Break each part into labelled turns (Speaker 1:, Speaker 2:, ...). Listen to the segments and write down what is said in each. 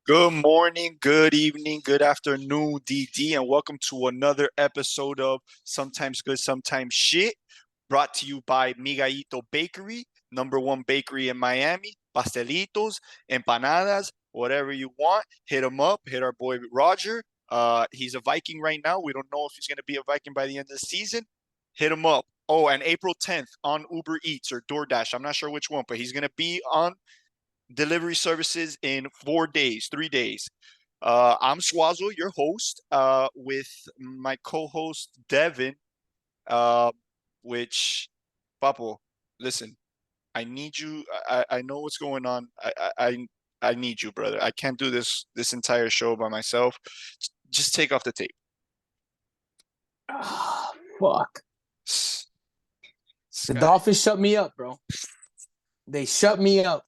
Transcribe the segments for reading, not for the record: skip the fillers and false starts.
Speaker 1: Good morning, good evening, good afternoon, DD, and welcome to another episode of Sometimes Good, Sometimes Shit, brought to you by Miguelito Bakery, number one bakery in Miami. Pastelitos, empanadas, whatever you want. Hit him up. Hit our boy Roger. He's a Viking right now. We don't know if he's going to be a Viking by the end of the season. Hit him up. Oh, and April 10th on Uber Eats or DoorDash. I'm not sure which one, but he's going to be on delivery services in 4 days, 3 days. I'm Swazo, your host, with my co-host Devin. Uh, which, Papo, listen, I need you. I know what's going on. I need you, brother. I can't do this entire show by myself. Just take off the tape.
Speaker 2: Ah, fuck.
Speaker 1: This
Speaker 2: The
Speaker 1: guy.
Speaker 2: Dolphins shut me up, bro. They shut me up.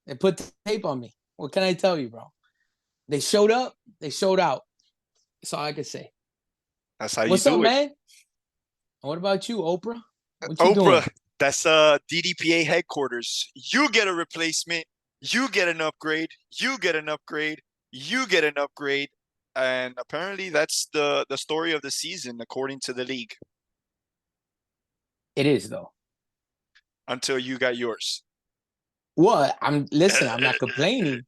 Speaker 2: They put tape on me. What can I tell you, bro? They showed up. They showed out. That's all I can say.
Speaker 1: That's how you
Speaker 2: What's up,
Speaker 1: do it.
Speaker 2: man? What about you, Oprah? What you
Speaker 1: Oprah,
Speaker 2: doing?
Speaker 1: that's DDPA headquarters. You get a replacement, you get an upgrade, you get an upgrade, you get an upgrade, and apparently that's the story of the season according to the league
Speaker 2: It is though.
Speaker 1: until you got yours.
Speaker 2: What? I'm not complaining.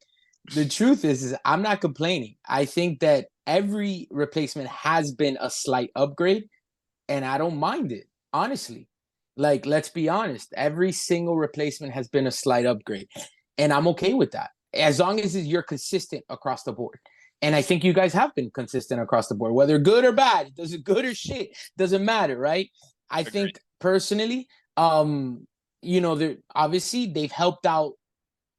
Speaker 2: The truth is I'm not complaining. I think that every replacement has been a slight upgrade, and I don't mind it, honestly. Like, let's be honest, every single replacement has been a slight upgrade, and I'm okay with that as long as you're consistent across the board. And I think you guys have been consistent across the board, whether good or bad, doesn't good or shit, doesn't matter, right? I
Speaker 1: Agreed.
Speaker 2: think personally, they're obviously they've helped out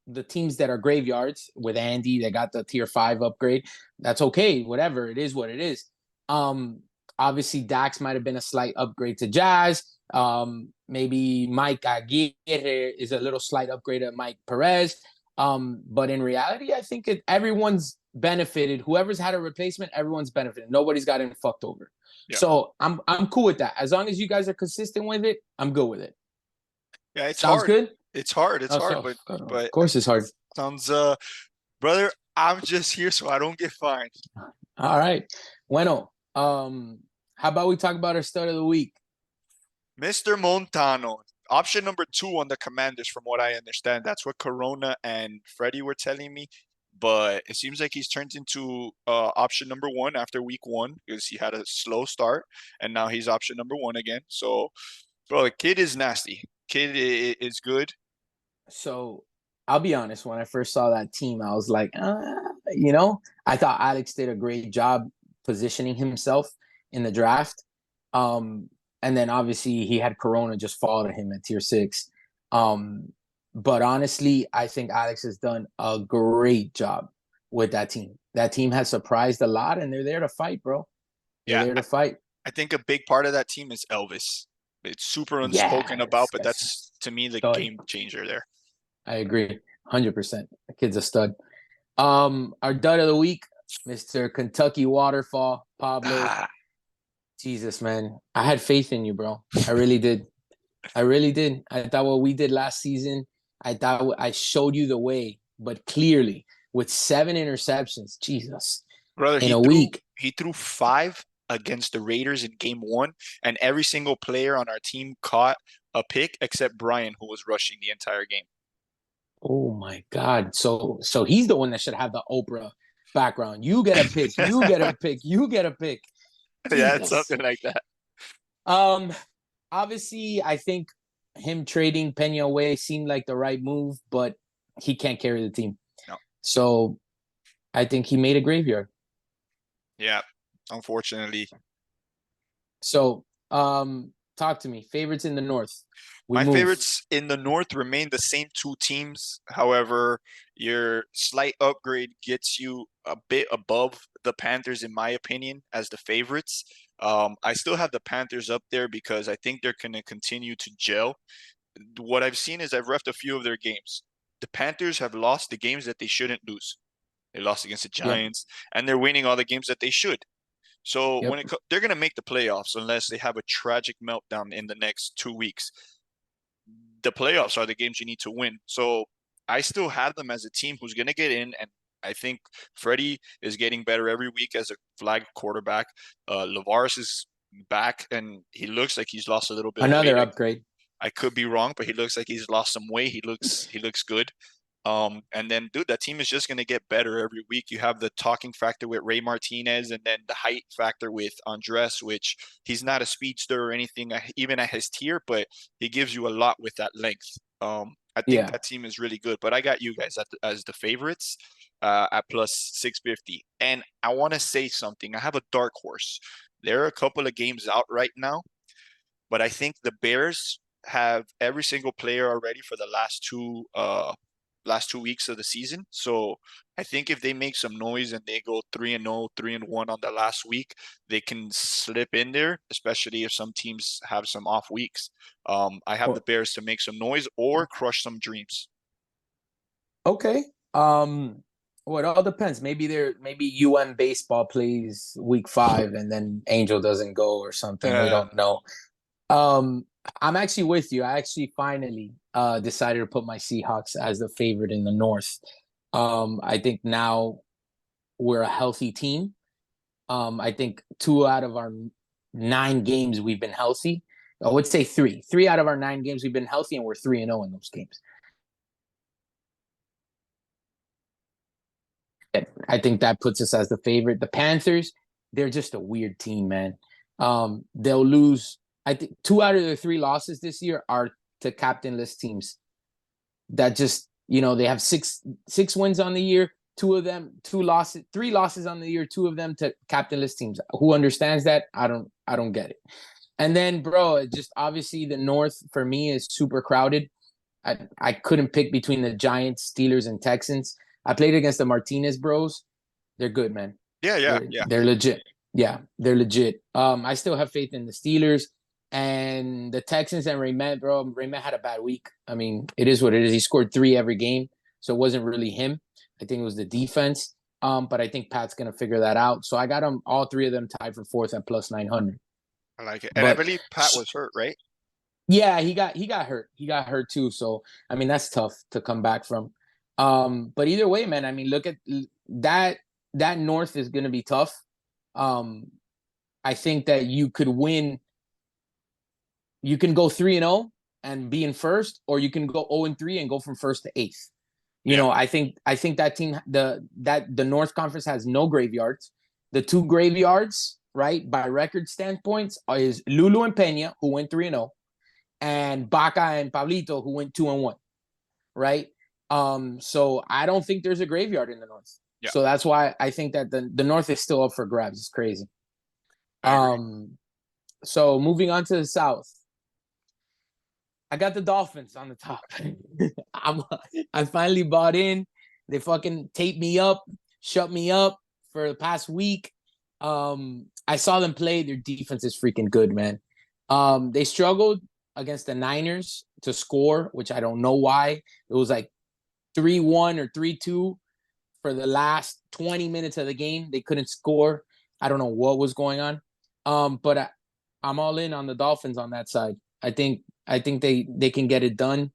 Speaker 2: the teams that are graveyards with Andy. They got the tier 5 upgrade. That's okay. Whatever. It is what it is. Obviously Dax might have been a slight upgrade to Jazz. Maybe Mike Aguirre is a little slight upgrade to Mike Perez. But in reality, I think everyone's benefited. Whoever's had a replacement, everyone's benefited. Nobody's gotten fucked over.
Speaker 1: Yeah.
Speaker 2: So I'm cool with that. As long as you guys are consistent with it, I'm good with it.
Speaker 1: Yeah, it's
Speaker 2: Sounds
Speaker 1: hard.
Speaker 2: good.
Speaker 1: It's hard. It's
Speaker 2: Oh,
Speaker 1: hard,
Speaker 2: so of
Speaker 1: but
Speaker 2: course it's hard.
Speaker 1: sounds brother, I'm just here so I don't get fined.
Speaker 2: All right. Bueno, how about we talk about our start of the week?
Speaker 1: Mr. Montano, option number 2 on the Commanders, from what I understand. That's what Corona and Freddie were telling me. But it seems like he's turned into option number 1 after week 1 because he had a slow start, and now he's option number 1 again. So, bro, the kid is nasty. Kid is good.
Speaker 2: So I'll be honest, when I first saw that team, I was like, I thought Alex did a great job positioning himself in the draft. And then obviously he had Corona just fall to him at tier 6. But honestly, I think Alex has done a great job with that team. That team has surprised a lot, and they're there to fight, bro. They're
Speaker 1: Yeah,
Speaker 2: there to fight.
Speaker 1: I think a big part of that team is Elvis. It's super unspoken about,
Speaker 2: Yes,
Speaker 1: but
Speaker 2: that's
Speaker 1: that's to me the
Speaker 2: stud.
Speaker 1: game changer there.
Speaker 2: I agree, 100%. The kid's a stud. Our dud of the week, Mr. Kentucky Waterfall, Pablo.
Speaker 1: Ah,
Speaker 2: Jesus, man. I had faith in you, bro. I really did. I really did. I thought what we did last season, I thought I showed you the way, but clearly with 7 interceptions, Jesus,
Speaker 1: brother,
Speaker 2: in
Speaker 1: he
Speaker 2: a
Speaker 1: threw
Speaker 2: week.
Speaker 1: he threw 5 against the Raiders in game 1, and every single player on our team caught a pick except Brian, who was rushing the entire game.
Speaker 2: Oh my God. So he's the one that should have the Oprah background. You get a pick. You get a pick. You get a pick.
Speaker 1: Yeah, it's
Speaker 2: Jesus.
Speaker 1: something like that.
Speaker 2: Um, Obviously, I think him trading Pena away seemed like the right move, but he can't carry the team.
Speaker 1: No.
Speaker 2: So I think he made a graveyard.
Speaker 1: Yeah, unfortunately.
Speaker 2: So talk to me. Favorites in the North. We
Speaker 1: My
Speaker 2: move.
Speaker 1: favorites in the North remain the same 2 teams. However, your slight upgrade gets you a bit above the Panthers, in my opinion, as the favorites. I still have the Panthers up there because I think they're going to continue to gel. What I've seen is I've refed a few of their games. The Panthers have lost the games that they shouldn't lose. They lost against the
Speaker 2: Yep.
Speaker 1: Giants, and they're winning all the games that they should. So
Speaker 2: Yep.
Speaker 1: they're going to make the playoffs unless they have a tragic meltdown in the next 2 weeks. The playoffs are the games you need to win. So I still have them as a team who's going to get in and I think Freddie is getting better every week as a flag quarterback. Lavares is back, and he looks like he's lost a little bit of weight.
Speaker 2: Another upgrade.
Speaker 1: I could be wrong, but he looks like he's lost some weight. He looks good. And then, dude, that team is just going to get better every week. You have the talking factor with Ray Martinez, and then the height factor with Andres, which he's not a speedster or anything, even at his tier, but he gives you a lot with that length. I think
Speaker 2: Yeah.
Speaker 1: that team is really good, but I got you guys as the favorites at plus 650. And I want to say something. I have a dark horse. There are a couple of games out right now, but I think the Bears have every single player already for the last 2 weeks of the season. So I think if they make some noise and they go 3-0, 3-1 on the last week, they can slip in there, especially if some teams have some off weeks. I have the
Speaker 2: Well,
Speaker 1: Bears to make some noise or crush some dreams.
Speaker 2: okay. Well, it all depends. Maybe UM baseball plays week 5 and then Angel doesn't go or something. We
Speaker 1: Uh,
Speaker 2: don't know. Um, I'm actually with you. I actually finally decided to put my Seahawks as the favorite in the North. I think now we're a healthy team. I think 2 out of our 9 games we've been healthy. I would say 3. 3 out of our 9 games we've been healthy, and we're 3-0 in those games. I think that puts us as the favorite. The Panthers, they're just a weird team, man. They'll lose. I think 2 out of their 3 losses this year are to captainless teams. That just, they have six wins on the year. 2 losses, 3 losses on the year. 2 of them to captainless teams. Who understands that? I don't get it. And then, bro, just obviously the North for me is super crowded. I couldn't pick between the Giants, Steelers, and Texans. I played against the Martinez Bros. They're good, man.
Speaker 1: yeah, yeah, yeah.
Speaker 2: They're legit. Yeah, they're legit. I still have faith in the Steelers and the Texans and Raymond, bro. Raymond had a bad week. I mean, it is what it is. He scored 3 every game, so it wasn't really him. I think it was the defense. But I think Pat's gonna figure that out. So I got them all 3 of them tied for 4th at plus 900.
Speaker 1: I like it. And I
Speaker 2: But
Speaker 1: believe Pat was hurt, right?
Speaker 2: yeah, he got hurt. He got hurt too. So I mean, that's tough to come back from. But either way, man. I mean, look at that. That North is going to be tough. Um, I think that you could win. You can go 3-0 and be in first, or you can go 0-3 and go from first to 8th.
Speaker 1: Yeah,
Speaker 2: I think that team the North Conference has no graveyards. The 2 graveyards, right, by record standpoints, is Lulu and Pena, who went 3-0, and Baca and Pablito, who went 2-1, right? So I don't think there's a graveyard in the North.
Speaker 1: yeah,
Speaker 2: So that's why I think that the North is still up for grabs. It's crazy.
Speaker 1: I agree.
Speaker 2: So moving on to the South, I got the Dolphins on the top. I finally bought in. They fucking taped me up, shut me up for the past week. I saw them play. Their defense is freaking good, man. They struggled against the Niners to score, which I don't know why. It was like 3-1 or 3-2 for the last 20 minutes of the game. They couldn't score. I don't know what was going on. But I'm all in on the Dolphins on that side. I think they can get it done.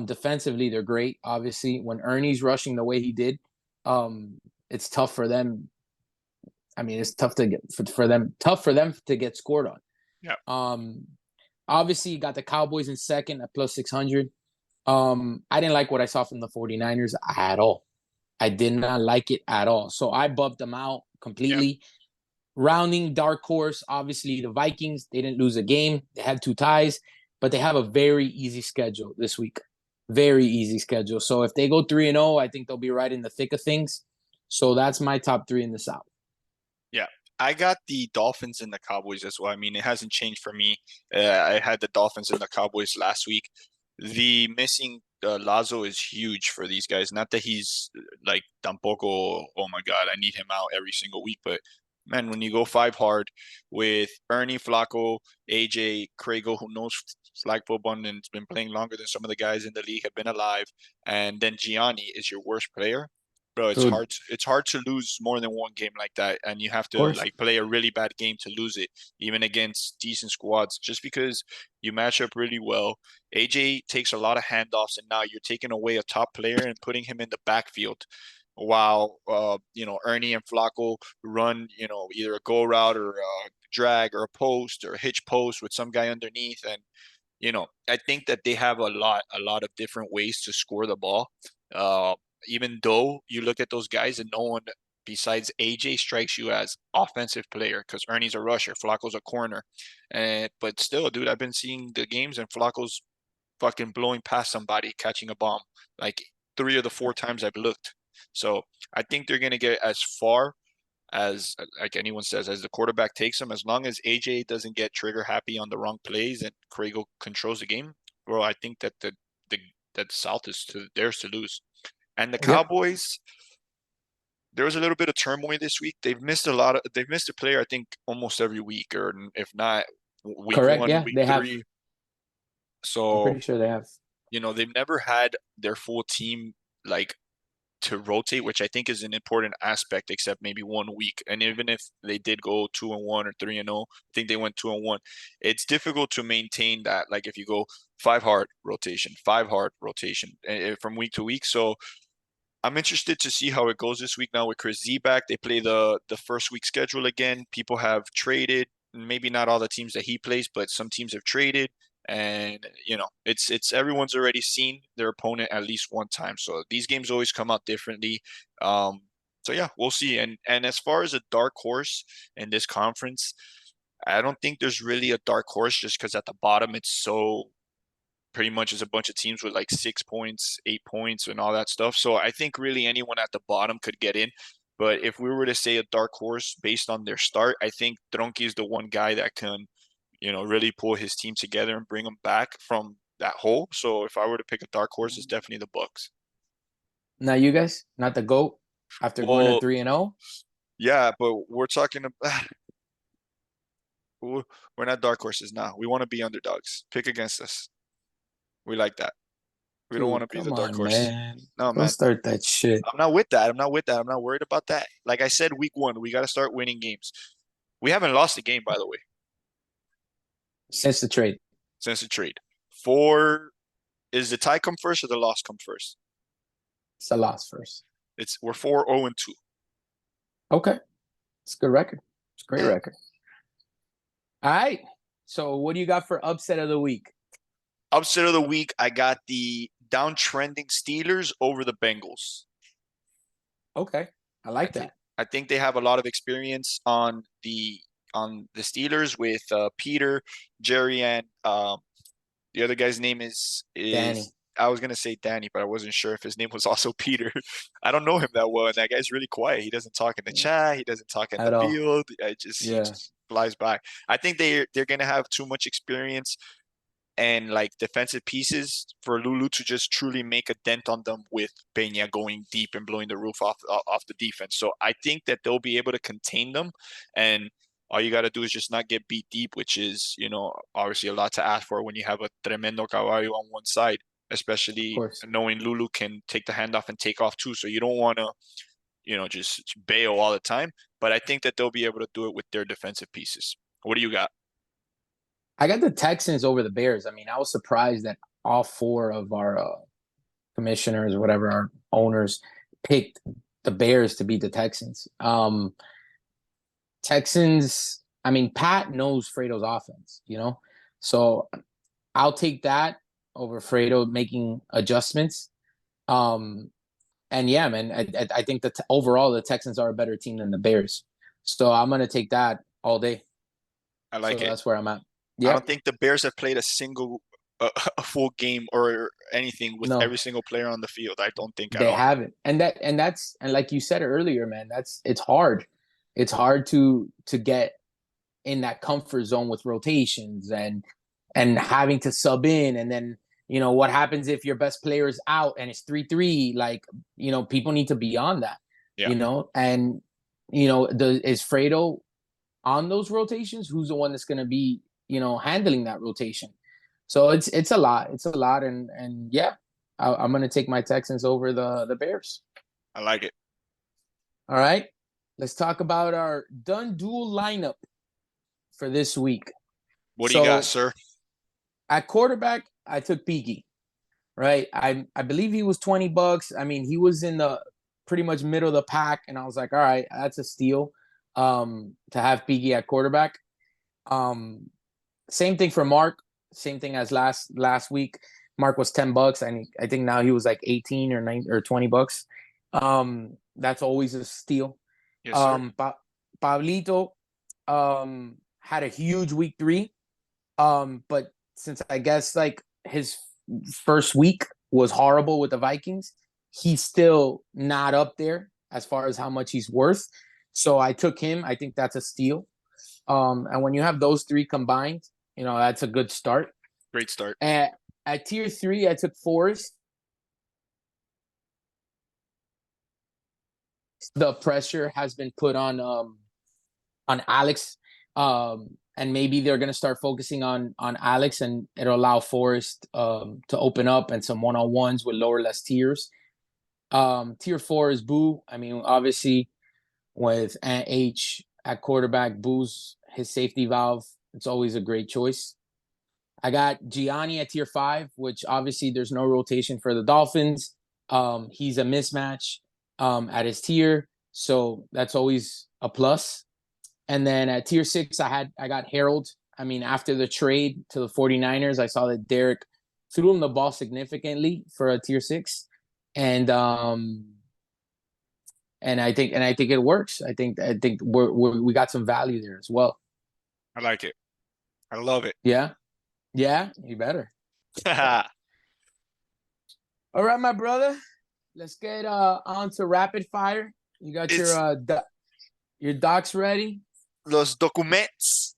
Speaker 2: Defensively, they're great. Obviously, when Ernie's rushing the way he did, it's tough for them. I mean, it's tough to get for them to get scored on.
Speaker 1: Yeah,
Speaker 2: Obviously, you got the Cowboys in second at plus 600. I didn't like what I saw from the 49ers at all. I did not like it at all. So I bumped them out
Speaker 1: yeah.
Speaker 2: completely. Rounding dark horse, obviously the Vikings, they didn't lose a game. They had 2 ties, but they have a very easy schedule this week. Very easy schedule. So if they go 3-0, I think they'll be right in the thick of things. So that's my top 3 in the South.
Speaker 1: Yeah, I got the Dolphins and the Cowboys as well. I mean, it hasn't changed for me. I had the Dolphins and the Cowboys last week. The missing Lazo is huge for these guys. Not that he's like tampoco, oh my God, I need him out every single week. But man, when you go 5 hard with Ernie Flacco, AJ Craigo, who knows flag football and has been playing longer than some of the guys in the league have been alive, and then Gianni is your worst player. Bro, it's
Speaker 2: Dude,
Speaker 1: hard. It's hard to lose more than one game like that, and you have
Speaker 2: of
Speaker 1: to
Speaker 2: course.
Speaker 1: like play a really bad game to lose it, even against decent squads. Just because you match up really well, AJ takes a lot of handoffs, and now you're taking away a top player and putting him in the backfield. while Ernie and Flacco run either a go route or a drag or a post or a hitch post with some guy underneath. And I think that they have a lot of different ways to score the ball. Uh, Even though you look at those guys and no one besides AJ strikes you as offensive player because Ernie's a rusher, Flacco's a corner, and but still, dude, I've been seeing the games and Flacco's fucking blowing past somebody, catching a bomb, like 3 of the 4 times I've looked. So I think they're gonna get as far as like anyone says, as the quarterback takes them, as long as AJ doesn't get trigger happy on the wrong plays and Craigo controls the game, bro, I think that the that South is theirs to lose. And the
Speaker 2: Yep.
Speaker 1: Cowboys, there was a little bit of turmoil this week. They've missed a player, I think, almost every week, or if not week
Speaker 2: Correct.
Speaker 1: one,
Speaker 2: Yeah,
Speaker 1: week
Speaker 2: they have.
Speaker 1: three.
Speaker 2: I'm
Speaker 1: So,
Speaker 2: pretty sure they have.
Speaker 1: they've never had their full team like to rotate, which I think is an important aspect, except maybe one week. And even if they did go 2-1 or 3-0, I think they went 2-1. It's difficult to maintain that. Like if you go five hard rotation from week to week. So I'm interested to see how it goes this week now with Chris Z back. They play the first week schedule again. People have traded, maybe not all the teams that he plays, but some teams have traded. And it's everyone's already seen their opponent at least one time. So these games always come out differently. Um, so yeah, we'll see. And as far as a dark horse in this conference, I don't think there's really a dark horse just because at the bottom it's so pretty much is a bunch of teams with like 6 points, 8 points, and all that stuff. So I think really anyone at the bottom could get in. But if we were to say a dark horse based on their start, I think Tronky is the one guy that can, really pull his team together and bring them back from that hole. So if I were to pick a dark horse, it's definitely the Bucks.
Speaker 2: Now you guys, not the GOAT after going to
Speaker 1: Well,
Speaker 2: 3-0.
Speaker 1: yeah, but we're talking about we're not dark horses now. We want to be underdogs. Pick against us. We like that. We don't want
Speaker 2: Dude,
Speaker 1: to be
Speaker 2: come
Speaker 1: the dark
Speaker 2: on,
Speaker 1: horse.
Speaker 2: man.
Speaker 1: No,
Speaker 2: Don't
Speaker 1: man.
Speaker 2: start that shit.
Speaker 1: I'm not with that. I'm not with that. I'm not worried about that. Like I said, week one, we got to start winning games. We haven't lost a game, by the way,
Speaker 2: Since the trade.
Speaker 1: since the trade. Four is the tie come first or the loss come first?
Speaker 2: It's a loss first.
Speaker 1: We're 4-0-2.
Speaker 2: Okay. It's a good record. It's a great record. All right. So what do you got for upset of the week?
Speaker 1: Upset of the week, I got the downtrending Steelers over the Bengals.
Speaker 2: Okay. I
Speaker 1: I
Speaker 2: like
Speaker 1: think
Speaker 2: that.
Speaker 1: I think they have a lot of experience on the Steelers with Peter, Jerry, and the other guy's name is
Speaker 2: Danny.
Speaker 1: I was gonna say Danny, but I wasn't sure if his name was also Peter. I don't know him that well, and that guy's really quiet. He doesn't talk in the chat. He doesn't talk in the
Speaker 2: At all.
Speaker 1: field. He
Speaker 2: Yeah.
Speaker 1: just flies by. I think they're gonna have too much experience and like defensive pieces for Lulu to just truly make a dent on them with Peña going deep and blowing the roof off the defense. So I think that they'll be able to contain them, and all you got to do is just not get beat deep, which is obviously a lot to ask for when you have a tremendo caballo on one side,
Speaker 2: Of
Speaker 1: especially
Speaker 2: course.
Speaker 1: knowing Lulu can take the handoff and take off too. So you don't want to just bail all the time. But I think that they'll be able to do it with their defensive pieces. What do you got?
Speaker 2: I got the Texans over the Bears. I mean, I was surprised that all four of our commissioners or whatever, our owners, picked the Bears to beat the Texans. Texans, I mean, Pat knows Fredo's offense, So I'll take that over Fredo making adjustments. And yeah, man, I think that overall the Texans are a better team than the Bears. So I'm going to take that all day.
Speaker 1: I
Speaker 2: So
Speaker 1: like it.
Speaker 2: that's where I'm at.
Speaker 1: I don't
Speaker 2: Yep.
Speaker 1: think the Bears have played a full game or anything with every
Speaker 2: No,
Speaker 1: single player on the field. I don't think at
Speaker 2: they
Speaker 1: all.
Speaker 2: haven't. And like you said earlier, man, it's hard. It's hard to get in that comfort zone with rotations and having to sub in, and then what happens if your best player is out and it's 3-3. Like, people need to be on that.
Speaker 1: Yeah,
Speaker 2: And is Fredo on those rotations? Who's the one that's going to be handling that rotation? So it's a lot. It's a lot. And yeah, I'm going to take my Texans over the Bears.
Speaker 1: I like it.
Speaker 2: All right, let's talk about our done dual lineup for this week.
Speaker 1: What do you got,
Speaker 2: So
Speaker 1: sir?
Speaker 2: at quarterback, I took Peaky. Right, I believe he was $20. I mean, he was in the pretty much middle of the pack, and I was like, all right, that's a steal. To have Piggy at quarterback. Um, Same thing for Mark. Same thing as last week. Mark was $10, and I think now he was like 18 or 9 or $20. That's always a steal.
Speaker 1: Yes, sir.
Speaker 2: Pablito had a huge week 3. But since I guess like his first week was horrible with the Vikings, he's still not up there as far as how much he's worth. So I took him. I think that's a steal. And when you have those 3 combined, that's a good start.
Speaker 1: Great start.
Speaker 2: At tier 3, I took Forrest. The pressure has been put on Alex, and maybe they're gonna start focusing on Alex, and it'll allow Forrest to open up and some one-on-ones with less tiers. Tier 4 is Boo. I mean, obviously, with Ant H at quarterback, Boo's his safety valve. It's always a great choice. I got Gianni at tier 5, which obviously there's no rotation for the Dolphins. He's a mismatch at his tier, so that's always a plus. And then at tier 6, I got Harold. I mean, after the trade to the 49ers, I saw that Derek threw him the ball significantly for a tier 6. And I think it works. I think we got some value there as well.
Speaker 1: I like it. I love it.
Speaker 2: Yeah. Yeah, you better. All right, my brother. Let's get on to rapid fire. You got your docs ready?
Speaker 1: Los documents.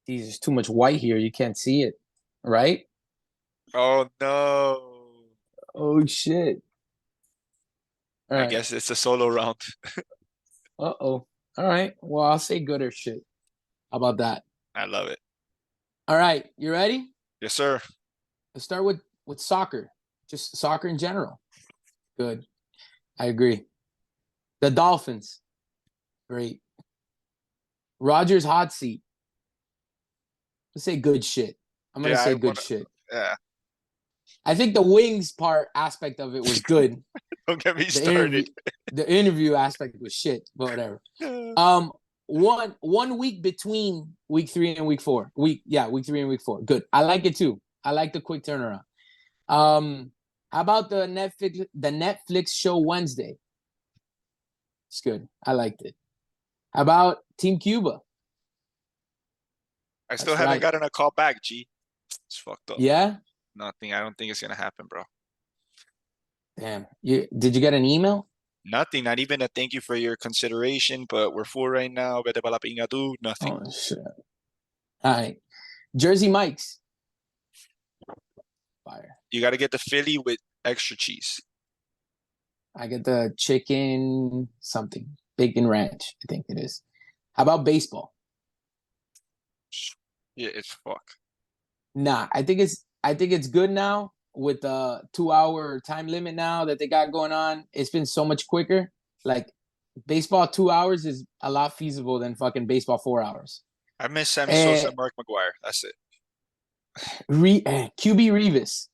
Speaker 2: Geez, there's too much white here. You can't see it, right?
Speaker 1: Oh no.
Speaker 2: Oh shit. All
Speaker 1: I
Speaker 2: right.
Speaker 1: guess it's a solo round.
Speaker 2: Uh-oh. All right. Well, I'll say good or shit. How about that?
Speaker 1: I love it.
Speaker 2: All right. You ready?
Speaker 1: Yes, sir.
Speaker 2: Let's start with soccer. Just soccer in general. Good. I agree. The Dolphins. Great. Rogers hot seat. Let's say good shit. I'm gonna say good shit.
Speaker 1: Yeah.
Speaker 2: I think the wings aspect of it was good.
Speaker 1: Don't get me started.
Speaker 2: The interview aspect was shit, but whatever. One week between week 3 and week 4. Week 3 and week 4. Good. I like it too. I like the quick turnaround. How about the Netflix show Wednesday? It's good. I liked it. How about Team Cuba?
Speaker 1: I still haven't gotten a call back, G. It's fucked up.
Speaker 2: Yeah?
Speaker 1: Nothing. I don't think it's gonna happen, bro.
Speaker 2: Damn. Did you get an email?
Speaker 1: Nothing. Not even a thank you for your consideration, but we're full right now. Vete pa la pinga tú. Nothing.
Speaker 2: Oh shit. All right. Jersey Mike's. Fire.
Speaker 1: You got to get the Philly with extra cheese.
Speaker 2: I get the chicken something. Bacon ranch, I think it is. How about baseball?
Speaker 1: Yeah, it's fuck.
Speaker 2: Nah, I think it's good now with the 2-hour time limit now that they got going on. It's been so much quicker. Like baseball 2 hours is a lot feasible than fucking baseball 4 hours.
Speaker 1: I miss Sammy Sosa and Mark McGuire. That's it.
Speaker 2: QB Revis.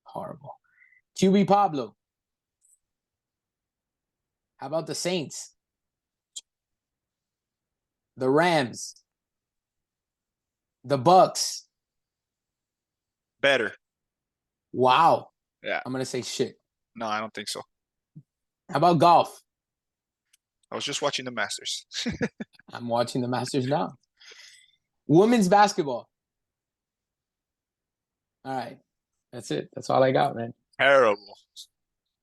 Speaker 2: Horrible. QB Pablo. How about the Saints? The Rams. The Bucks.
Speaker 1: Better.
Speaker 2: Wow.
Speaker 1: Yeah.
Speaker 2: I'm going to say shit.
Speaker 1: No, I don't think so.
Speaker 2: How about golf?
Speaker 1: I was just watching the Masters.
Speaker 2: I'm watching the Masters now. Women's basketball. All right. That's it. That's all I got, man.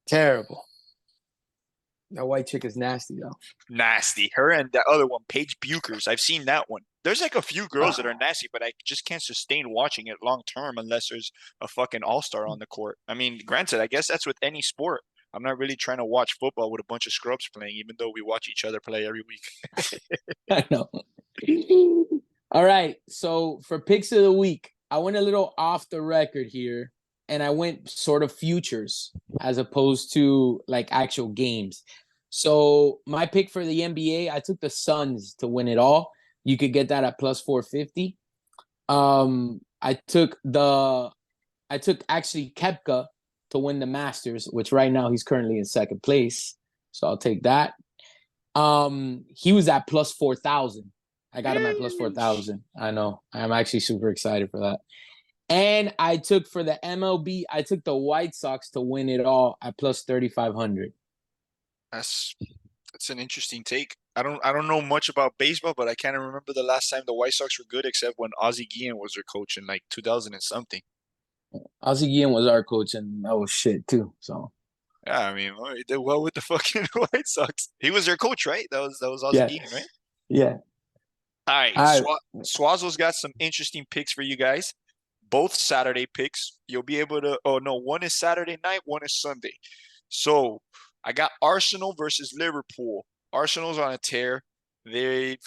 Speaker 2: Terrible. That white chick is nasty, though.
Speaker 1: Nasty. Her and that other one, Paige Buchers. I've seen that one. There's like a few girls that are nasty, but I just can't sustain watching it long term unless there's a fucking all-star on the court. I mean, granted, I guess that's with any sport. I'm not really trying to watch football with a bunch of scrubs playing, even though we watch each other play every week.
Speaker 2: I know. All right. So for picks of the week, I went a little off the record here, and I went sort of futures as opposed to like actual games. So my pick for the NBA, I took the Suns to win it all. You could get that at plus 450. I took actually Kepka to to win the Masters, which right now he's currently in second place. So I'll take that. He was at plus 4,000. I got him at plus 4,000. I know. I'm actually super excited for that. And I took for the MLB, I took the White Sox to win it all at plus 3,500.
Speaker 1: That's an interesting take. I don't know much about baseball, but I can't remember the last time the White Sox were good except when Ozzie Guillen was their coach in like 2000 and something.
Speaker 2: Ozzie Guillen was our coach, and that was shit too. So
Speaker 1: Yeah, I mean, well, he did well with the fucking White Sox. He was their coach, right? That was Ozzie
Speaker 2: yeah,
Speaker 1: Guillen, right?
Speaker 2: yeah.
Speaker 1: All right,
Speaker 2: All right.
Speaker 1: Swazzle's got some interesting picks for you guys. Both Saturday picks. You'll be able to. Oh no, one is Saturday night, one is Sunday. So I got Arsenal versus Liverpool. Arsenal's on a tear. They've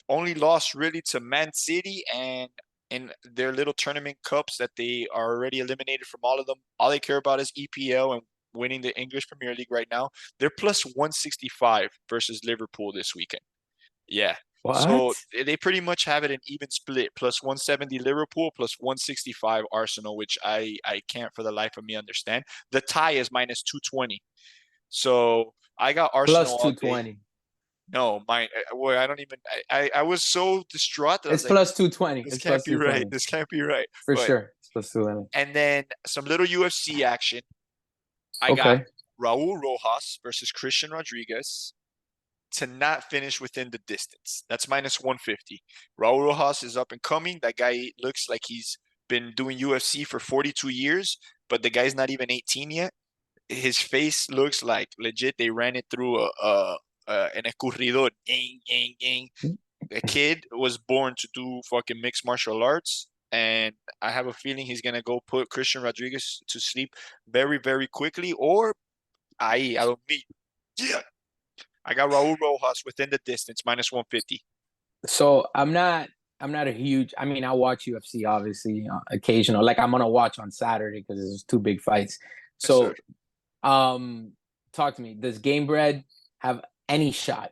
Speaker 1: only lost really to Man City and in their little tournament cups that they are already eliminated from all of them. All they care about is EPL and winning the English Premier League right now. They're plus 165 versus Liverpool this weekend. Yeah. So
Speaker 2: What?
Speaker 1: they pretty much have it an even split, plus 170 Liverpool, plus 165 Arsenal, which I can't for the life of me understand. The tie is minus 220. So I got
Speaker 2: Plus
Speaker 1: Arsenal all day.
Speaker 2: 220.
Speaker 1: No, boy, I don't even. I was so distraught that I was
Speaker 2: It's
Speaker 1: like,
Speaker 2: plus 220.
Speaker 1: this
Speaker 2: It's
Speaker 1: can't
Speaker 2: plus
Speaker 1: be right.
Speaker 2: 220.
Speaker 1: This can't be right.
Speaker 2: For
Speaker 1: But
Speaker 2: sure. It's plus 220.
Speaker 1: and then some little UFC action. I got
Speaker 2: Okay.
Speaker 1: Raul Rojas versus Christian Rodriguez to not finish within the distance. That's minus 150. Raul Rojas is up and coming. That guy looks like he's been doing UFC for 42 years, but the guy's not even 18 yet. His face looks like legit. They ran it through an escurridor. Gang, gang, gang. The kid was born to do fucking mixed martial arts. And I have a feeling he's gonna go put Christian Rodriguez to sleep very, very quickly. Or I don't mean, yeah, I got Raul Rojas within the distance, minus 150.
Speaker 2: So I'm not a huge. I mean, I watch UFC obviously occasional. Like I'm gonna watch on Saturday because there's two big fights.
Speaker 1: Yes, sir.
Speaker 2: So talk to me. Does Game Bread have any shot?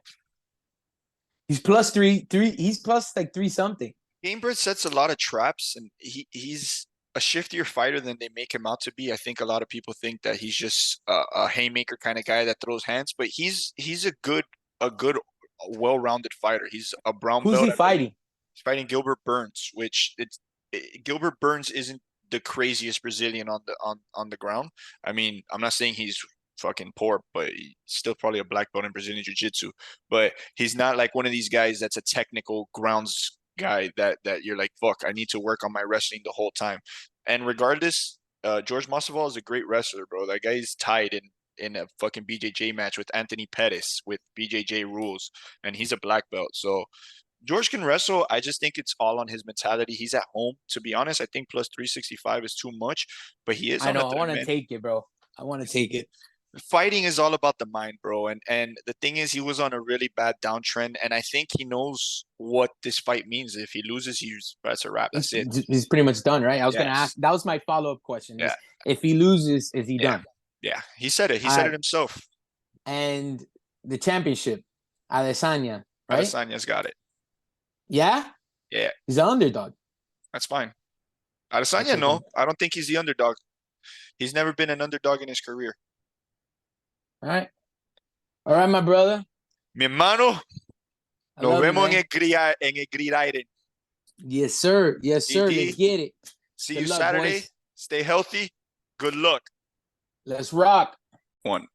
Speaker 2: He's plus three. He's plus like three something.
Speaker 1: Gamebird sets a lot of traps, and he's a shiftier fighter than they make him out to be. I think a lot of people think that he's just a haymaker kind of guy that throws hands, but he's a good well-rounded fighter. He's a brown
Speaker 2: Who's
Speaker 1: belt,
Speaker 2: he
Speaker 1: I believe.
Speaker 2: fighting?
Speaker 1: He's fighting Gilbert Burns, which Gilbert Burns isn't the craziest Brazilian on the ground. I mean, I'm not saying he's fucking poor, but he's still probably a black belt in Brazilian Jiu-Jitsu. But he's not like one of these guys that's a technical grounds guy that you're like, fuck, I need to work on my wrestling the whole time. And regardless, George Masvidal is a great wrestler, bro. That guy's tied in a fucking BJJ match with Anthony Pettis with BJJ rules, and he's a black belt. So George can wrestle. I just think it's all on his mentality. He's at home. To be honest, I think plus 365 is too much, but he is
Speaker 2: I
Speaker 1: on a
Speaker 2: know. I
Speaker 1: third
Speaker 2: want to
Speaker 1: man.
Speaker 2: take it, bro. I want to take it.
Speaker 1: Fighting is all about the mind, bro. And the thing is, he was on a really bad downtrend, and I think he knows what this fight means. If he loses, that's a wrap. That's it.
Speaker 2: He's pretty much done, right? I was gonna
Speaker 1: Yes.
Speaker 2: ask. That was my follow up question:
Speaker 1: Yeah.
Speaker 2: is if he loses, is he
Speaker 1: Yeah.
Speaker 2: done?
Speaker 1: Yeah. He said it. He
Speaker 2: All
Speaker 1: said it
Speaker 2: right.
Speaker 1: himself.
Speaker 2: And the championship, Adesanya, right?
Speaker 1: Adesanya's got it.
Speaker 2: Yeah,
Speaker 1: Yeah.
Speaker 2: he's an underdog.
Speaker 1: That's fine.
Speaker 2: I'll
Speaker 1: Adesanya,
Speaker 2: take
Speaker 1: no.
Speaker 2: him.
Speaker 1: I don't think he's the underdog. He's never been an underdog in his career.
Speaker 2: All right, my brother.
Speaker 1: Mi hermano,
Speaker 2: I
Speaker 1: nos
Speaker 2: love you,
Speaker 1: vemos
Speaker 2: man.
Speaker 1: en el gridiron.
Speaker 2: Yes, sir. Yes, sir. Let's
Speaker 1: DD,
Speaker 2: get it.
Speaker 1: see
Speaker 2: Good
Speaker 1: you
Speaker 2: luck,
Speaker 1: Saturday.
Speaker 2: boys.
Speaker 1: Stay healthy. Good luck.
Speaker 2: Let's rock.
Speaker 1: One.